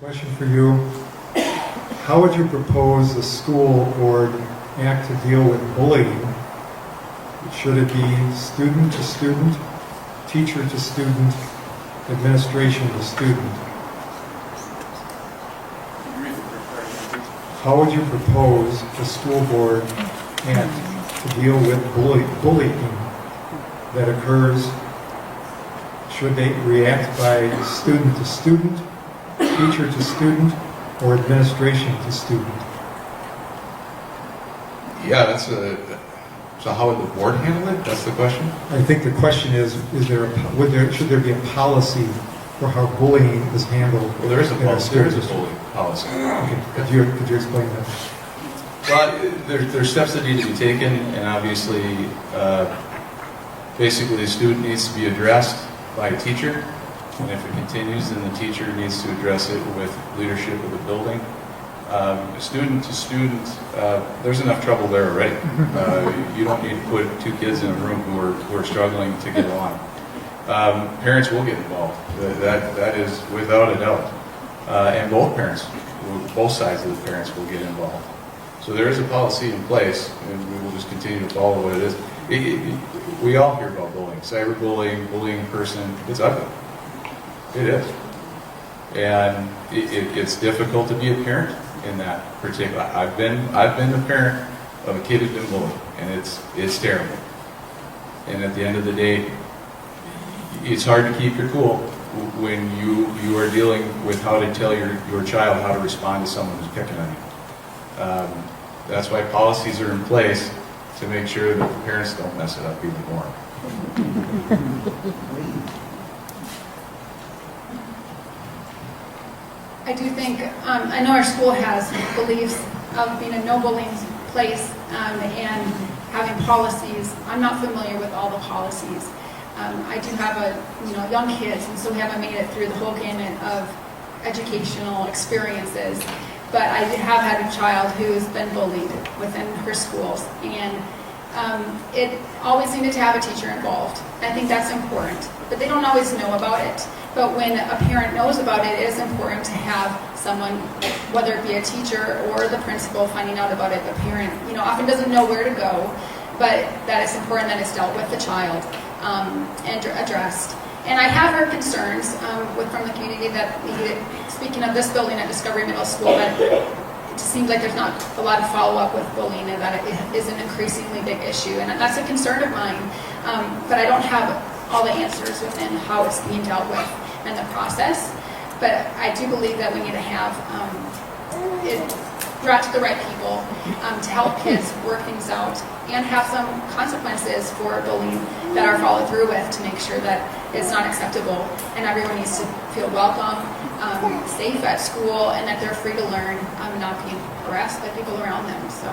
Question for you. How would you propose the school board act to deal with bullying? Should it be student to student, teacher to student, administration to student? How would you propose the school board act to deal with bullying that occurs? Should they react by student to student, teacher to student, or administration to student? Yeah, so how would the board handle it? That's the question? I think the question is should there be a policy for how bullying is handled? Well, there is a in our policy. school There is a district? bullying policy. Okay. Could you explain that? Well, there's steps that need to be taken, and obviously, basically, the student needs to be addressed by a teacher, and if it continues, then the teacher needs to address it with leadership of the building. Student to student, there's enough trouble there already. You don't need to put two kids in a room who are struggling to get along. Parents will get involved. That is without a doubt. And both sides of the parents will get involved. So there is a policy in place, and we will just continue to follow what it is. We all hear about bullying, cyberbullying, bullying in person. It's ugly. It is. And it's difficult to be a parent in that particular. I've been the parent of a kid who's been bullied, and it's terrible. And at the end of the day, it's hard to keep your cool when you are dealing with how to tell your child how to respond to someone who's picking on you. That's why policies are in place to make sure that the parents don't mess it up even more. I do think, I know our school has beliefs of being a no bullying place and having policies. I'm not familiar with all the policies. I do have young kids, and so we haven't made it through the whole gamut of educational experiences. But I have had a child who has been bullied within her schools, and it always needed to have a teacher involved. I think that's important, but they don't always know about it. But when a parent knows about it, it is important to have someone, whether it be a teacher or the principal, finding out about it. The parent, often doesn't know where to go, but that it's important that it's dealt with the child and addressed. And I have heard concerns from the community that, speaking of this building at Discovery Middle School, that it just seems like there's not a lot of follow-up with bullying, and that it is an increasingly big issue. And that's a concern of mine, but I don't have all the answers within how it's being dealt with and the process. But I do believe that we need to have it brought to the right people to help kids work things out and have some consequences for bullying that are followed through with, to make sure that it's not acceptable and everyone needs to feel welcome, safe at school, and that they're free to learn, not being harassed by people around them. So.